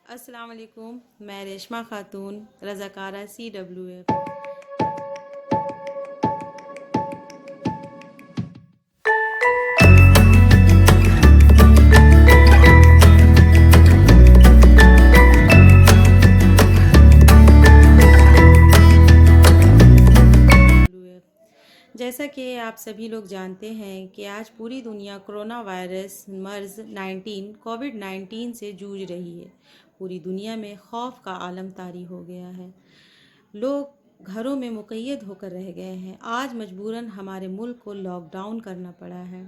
السلام علیکم، میں ریشمہ خاتون، رضاکارہ CWF۔ جیسا کہ آپ سبھی لوگ جانتے ہیں کہ آج پوری دنیا کرونا وائرس مرض 19 کووڈ-19 سے جوجھ رہی ہے۔ پوری دنیا میں خوف کا عالم طاری ہو گیا ہے۔ لوگ گھروں میں مقید ہو کر رہ گئے ہیں۔ آج مجبوراً ہمارے ملک کو لاک ڈاؤن کرنا پڑا ہے۔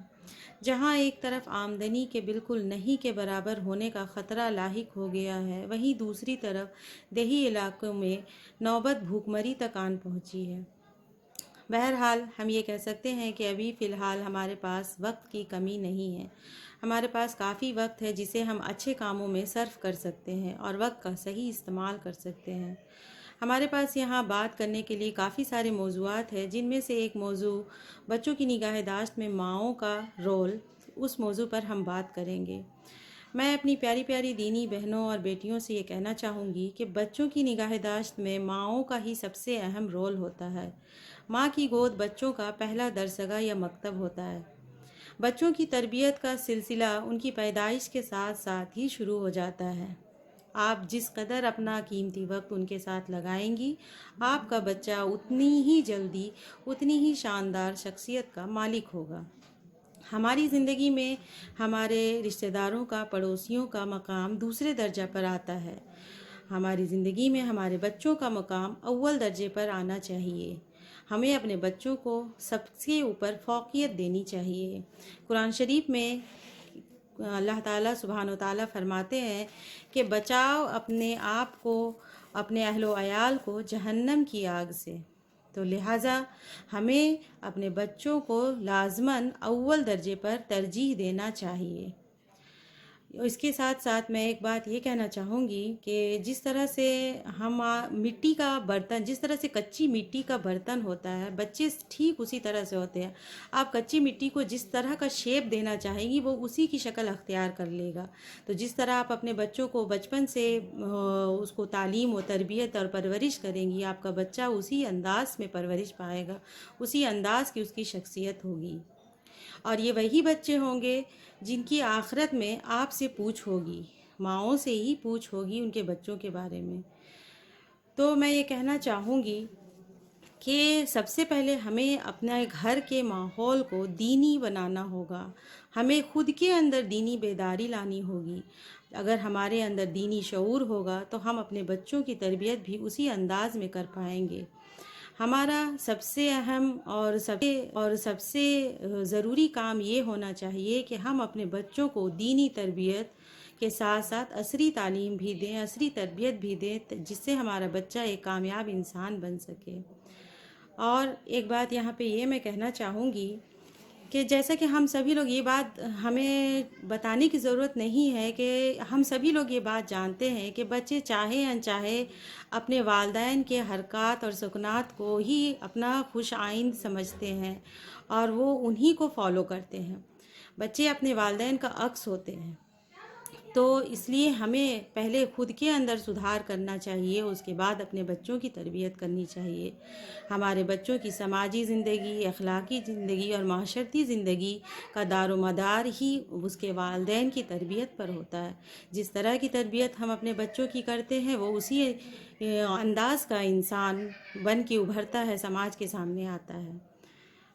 جہاں ایک طرف آمدنی کے بالکل نہیں کے برابر ہونے کا خطرہ لاحق ہو گیا ہے، وہیں دوسری طرف دیہی علاقوں میں نوبت بھوک مری تک آن پہنچی ہے۔ بہرحال ہم یہ کہہ سکتے ہیں کہ ابھی فی الحال ہمارے پاس وقت کی کمی نہیں ہے۔ ہمارے پاس کافی وقت ہے جسے ہم اچھے کاموں میں صرف کر سکتے ہیں اور وقت کا صحیح استعمال کر سکتے ہیں۔ ہمارے پاس یہاں بات کرنے کے لیے کافی سارے موضوعات ہیں، جن میں سے ایک موضوع بچوں کی نگہداشت میں ماؤں کا رول، اس موضوع پر ہم بات کریں گے۔ میں اپنی پیاری پیاری دینی بہنوں اور بیٹیوں سے یہ کہنا چاہوں گی کہ بچوں کی نگہداشت میں ماؤں کا ہی سب سے اہم رول ہوتا ہے۔ ماں کی گود بچوں کا پہلا درسگاہ یا مکتب ہوتا ہے۔ بچوں کی تربیت کا سلسلہ ان کی پیدائش کے ساتھ ساتھ ہی شروع ہو جاتا ہے۔ آپ جس قدر اپنا قیمتی وقت ان کے ساتھ لگائیں گی، آپ کا بچہ اتنی ہی جلدی، اتنی ہی شاندار شخصیت کا مالک ہوگا۔ ہماری زندگی میں ہمارے رشتہ داروں کا، پڑوسیوں کا مقام دوسرے درجہ پر آتا ہے۔ ہماری زندگی میں ہمارے بچوں کا مقام اول درجے پر آنا چاہیے۔ ہمیں اپنے بچوں کو سب سے اوپر فوقیت دینی چاہیے۔ قرآن شریف میں اللہ تعالیٰ سبحانہ و تعالیٰ فرماتے ہیں کہ بچاؤ اپنے آپ کو، اپنے اہل و عیال کو جہنم کی آگ سے۔ تو لہٰذا ہمیں اپنے بچوں کو لازماً اول درجے پر ترجیح دینا چاہیے۔ اس کے ساتھ ساتھ میں ایک بات یہ کہنا چاہوں گی کہ جس طرح سے ہم مٹی کا برتن، جس طرح سے کچی مٹی کا برتن ہوتا ہے، بچے ٹھیک اسی طرح سے ہوتے ہیں۔ آپ کچی مٹی کو جس طرح کا شیپ دینا چاہیں گی، وہ اسی کی شکل اختیار کر لے گا۔ تو جس طرح آپ اپنے بچوں کو بچپن سے اس کو تعلیم و تربیت اور پرورش کریں گی، آپ کا بچہ اسی انداز میں پرورش پائے گا، اسی انداز کی اس کی شخصیت ہوگی۔ اور یہ وہی بچے ہوں گے جن کی آخرت میں آپ سے پوچھ ہوگی، ماؤں سے ہی پوچھ ہوگی ان کے بچوں کے بارے میں۔ تو میں یہ کہنا چاہوں گی کہ سب سے پہلے ہمیں اپنے گھر کے ماحول کو دینی بنانا ہوگا۔ ہمیں خود کے اندر دینی بیداری لانی ہوگی۔ اگر ہمارے اندر دینی شعور ہوگا تو ہم اپنے بچوں کی تربیت بھی اسی انداز میں کر پائیں گے۔ ہمارا سب سے اہم اور سب سے ضروری کام یہ ہونا چاہیے کہ ہم اپنے بچوں کو دینی تربیت کے ساتھ ساتھ عصری تعلیم بھی دیں، عصری تربیت بھی دیں، جس سے ہمارا بچہ ایک کامیاب انسان بن سکے۔ اور ایک بات یہاں پہ یہ میں کہنا چاہوں گی کہ جیسا کہ ہم سبھی لوگ، یہ بات ہمیں بتانے کی ضرورت نہیں ہے کہ ہم سبھی لوگ یہ بات جانتے ہیں کہ بچے چاہے انچاہے اپنے والدین کے حرکات اور سکنات کو ہی اپنا خوش آئند سمجھتے ہیں اور وہ انہی کو فالو کرتے ہیں۔ بچے اپنے والدین کا عکس ہوتے ہیں۔ تو اس لیے ہمیں پہلے خود کے اندر سدھار کرنا چاہیے، اس کے بعد اپنے بچوں کی تربیت کرنی چاہیے۔ ہمارے بچوں کی سماجی زندگی، اخلاقی زندگی اور معاشرتی زندگی کا دار و مدار ہی اس کے والدین کی تربیت پر ہوتا ہے۔ جس طرح کی تربیت ہم اپنے بچوں کی کرتے ہیں، وہ اسی انداز کا انسان بن کے ابھرتا ہے، سماج کے سامنے آتا ہے۔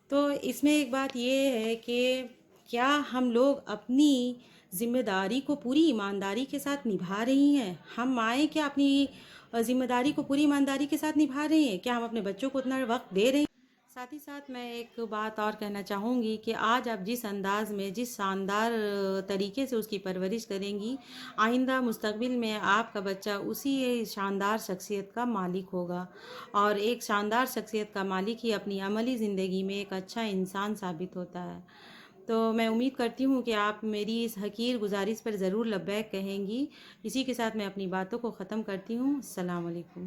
تو اس میں ایک بات یہ ہے کہ کیا ہم لوگ اپنی ذمہ داری کو پوری ایمانداری کے ساتھ نبھا رہی ہیں؟ ہم مائیں کیا اپنی ذمہ داری کو پوری ایمانداری کے ساتھ نبھا رہی ہیں؟ کیا ہم اپنے بچوں کو اتنا وقت دے رہے ہیں؟ ساتھ ہی ساتھ میں ایک بات اور کہنا چاہوں گی کہ آج آپ جس انداز میں، جس شاندار طریقے سے اس کی پرورش کریں گی، آئندہ مستقبل میں آپ کا بچہ اسی شاندار شخصیت کا مالک ہوگا، اور ایک شاندار شخصیت کا مالک ہی اپنی عملی زندگی میں ایک اچھا انسان ثابت ہوتا ہے۔ تو میں امید کرتی ہوں کہ آپ میری اس حقیر گزارش پر ضرور لبیک کہیں گی۔ اسی کے ساتھ میں اپنی باتوں کو ختم کرتی ہوں۔ السلام علیکم۔